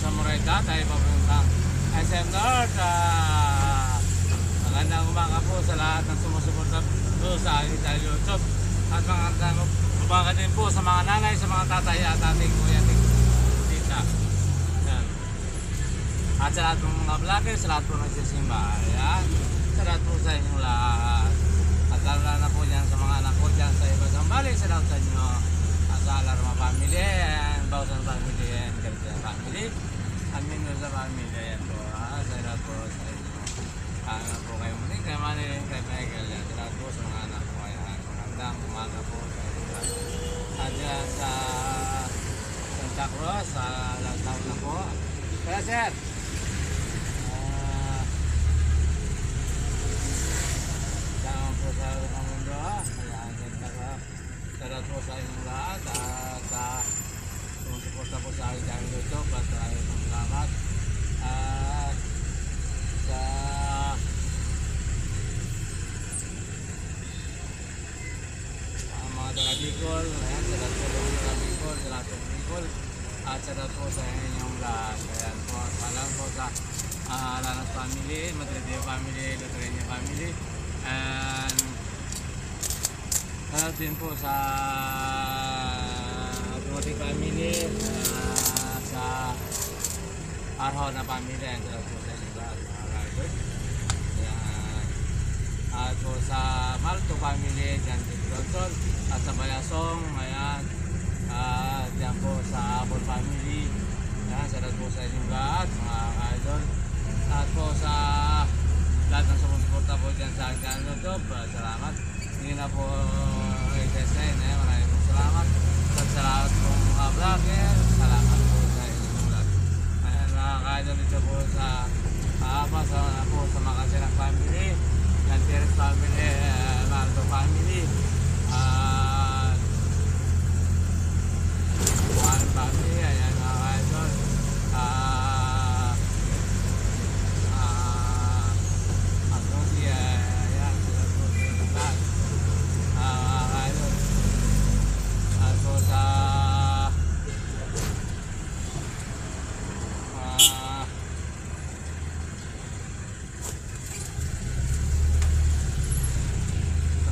sa Moreta, tayo papuntang SM North. Magandang umaga po sa lahat ng sumusuporta po sa aking sa YouTube. At magandang umaga din po sa mga nanay, sa mga tatay at ating kuya, ating tita. Yan. At sa lahat ng mga vlogger, sa lahat po nagsisimba. Ayan. Sa lahat po sa inyong lahat. At lalo na po dyan sa mga anak ko dyan sa iba't ang balik, sa lahat sa inyo. At sa Alarma family, and Bausan family, and Garcia family, and Mendoza family. Ayan po. Sa lahat po sa inyo. Ano po kayo muli, kay Manny, kay Michael, yan. Sa lahat po sa mga anak ko. Ayan. Magandang umaga po sa inyo. At yan sa Santa Cruz, sa last time na po. Kaya sir, sama po sa mundo. Ayan, Santa Cruz. Sa lahat po sa inyong lahat. At sumusuporta po sa aking channel YouTube. At maraming salamat. At sa mga taga Bicol, ayan, sa lahat po ng taga Bicol, sa lahat ng Bicol, at sa lahat po sa inyong lahat. Ayan po, salam po sa Lanas family, Madridio family, Lutrenia family, and salam din po sa Timothy family, sa Arjona family, and sa lahat po sa inyong lahat, mga kaibig. At po sa Malto family, dyan din Johnson, at sa Bayasong, ayan, at dyan po sa Apple family, ayan, sa lahat po sa inyong lahat, mga ka-idol, at po sa lahat ng sumusuporta po dyan sa aking YouTube, salamat. Hindi na po i-design, maraming po salamat. At sa lahat po mga vlogger, salamat po sa inyong lahat. Ayan, mga ka-idol, dito po sa sa Makasirang family, Gantieres family, Malto family, Juan family, ayan mga ka-idol, Agnosi, ayan, sila po sa inyong lahat, mga ka-idol. At po sa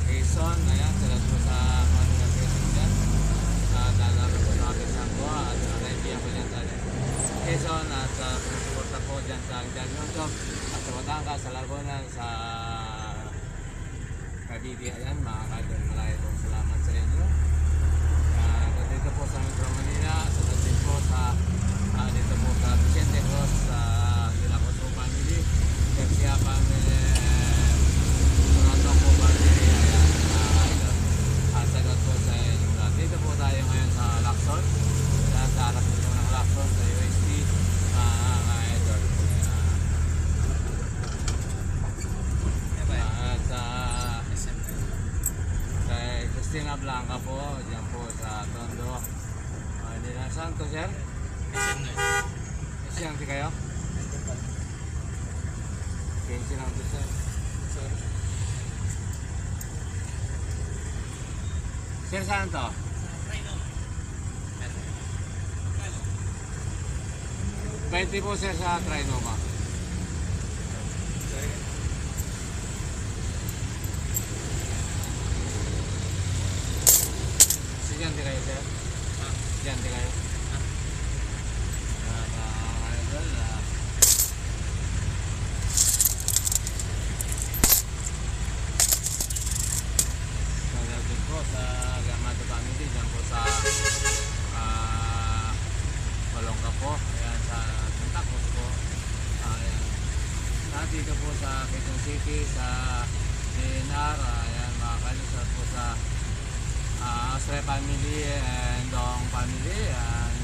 Quezon, ayan, sila po sa mga nag-Quezon dyan. Dalaro po sa aking sangko at naibiyan ko dyan sa Quezon at sumusuporta po dyan sa aking YouTube at sa Batangas, sa Laguna, sa Cavite, ayan, mga kadyon, maraming pong salamat sa inyo. Dito po sa Metro Manila, sa dito po sa dito po sa Vicente Cruz, sa Dilacos po family, Garcia family, Toronto po family, ayan, at sagot po sa inyong lahat. Dito po tayo ngayon sa Lacson, sa harap nito ng Lacson, sa UST, mga idol. At sa Cristina Blanca po, dyan po sa Tondo. Hindi na, saan to sir? Siyang di kayo? 15 lang to sir. Sir, saan to? 20 po sir sa Trinoma. Diyan di kayo sir? Diyan di kayo? Po sa Gamado family, dyan po sa Balongga po, ayan, sa Santa Cruz po, ayan. At dito po sa Quezon City, sa Dinar, ayan, mga kalusot po sa Asre family and Dong family, ayan,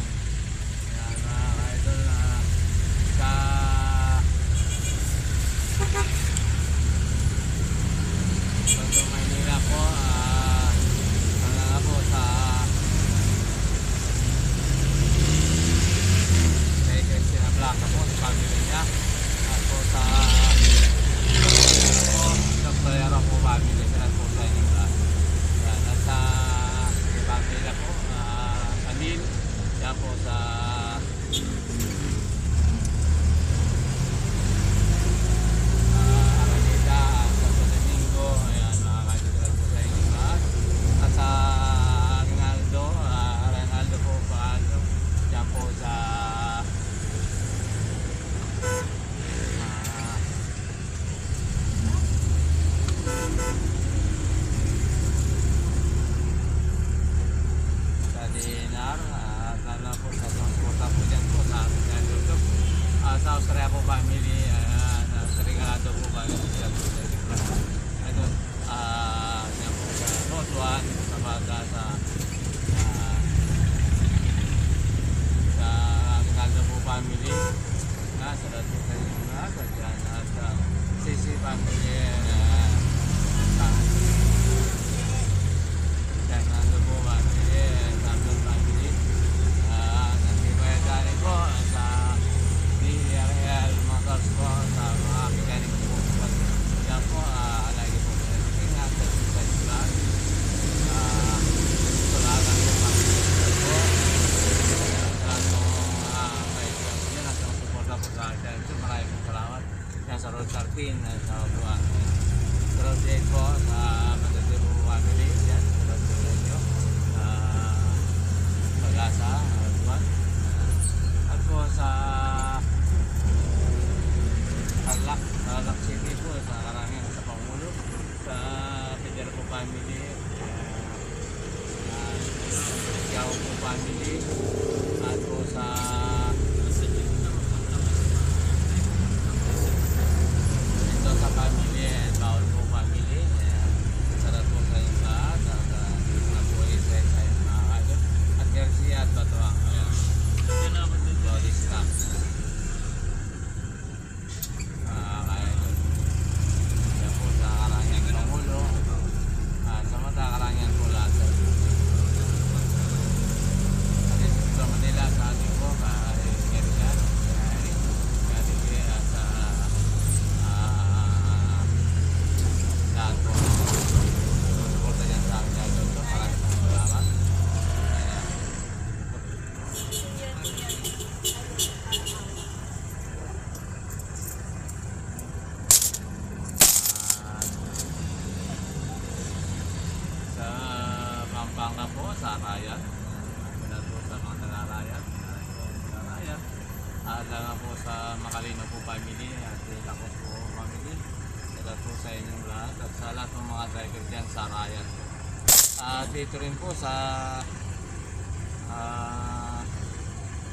ayan mga ka-idol, sa Tondo, Maynila po, po sa Cristina Blanca po, sa family niya, at po sa Dr. Yara po family, at po sa inyong lahat. At sa family po, Camille, Martin sa buwan. Shoutout po sa Madadebo family. Yan, shoutout po sa inyo. Pag-asa, buwan. At po sa Tarlac City po, sa Karangan, sa Pangulo, sa Pedro po family, Yao po family, at po sa ito sa family, and Baul po family. Sarap po sa inyo lahat, at na po isa-isa yung mga kayo. At Garcia at Batuang. Lodista. Yan po sa Karangan Pangulo. Sa mata Karangan po lahat. Sa Manila sa ating po kay Erican, kay sa lahat po susuporta dyan sa akin dyan po. Maraming salamat. Sa Pampanga po, sa Rayat. Salamat po sa mga taga-Rayat. At lang po sa Makalino po family at Lacos po family. Salamat po sa inyong lahat at sa lahat ng mga driver dyan sa Rayat. At dito rin po sa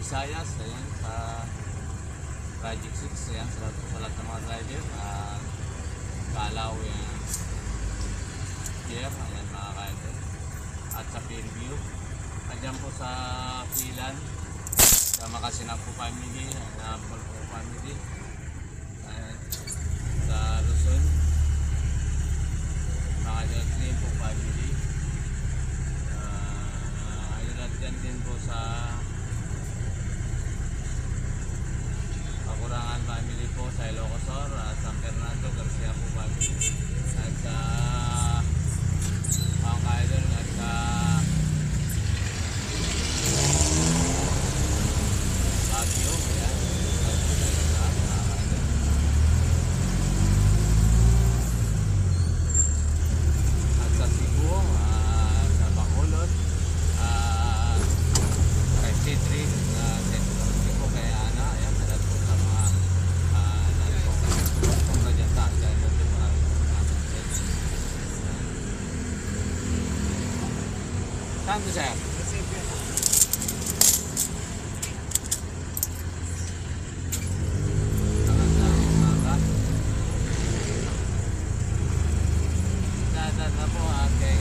Visayas, ayan, sa Project 6, ayan, salamat po sa lahat ng mga driver. Kalaw, yan. Pierre, ayan mga kaibigan. At sa Fairview. At dyan po sa Pilan, sa Makasinan po family, Apple po family. Ayan, sa Luzon, mga Jocelyn po family. Ayun at dyan din po sa Pakurangan family po, sa Ilocosor, San Fernando, Garcia po family. At sa mga kaidol at sa Baguio, ayan. At sa Cebu, sa Bacolod, kay C3, Cebu, kay Ana, ayan, salat po sa mga nagpunta dyan sa akin. Saan to, sir? Dada na po kay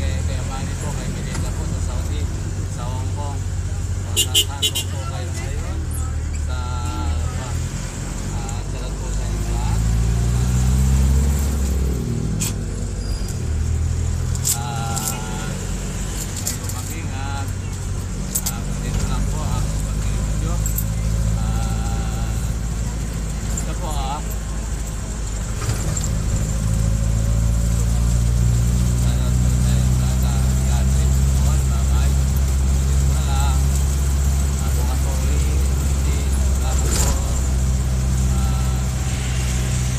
Manny po, kay Melinda po sa Saudi, sa Hong Kung. Kung nasaan po kayo ngayon.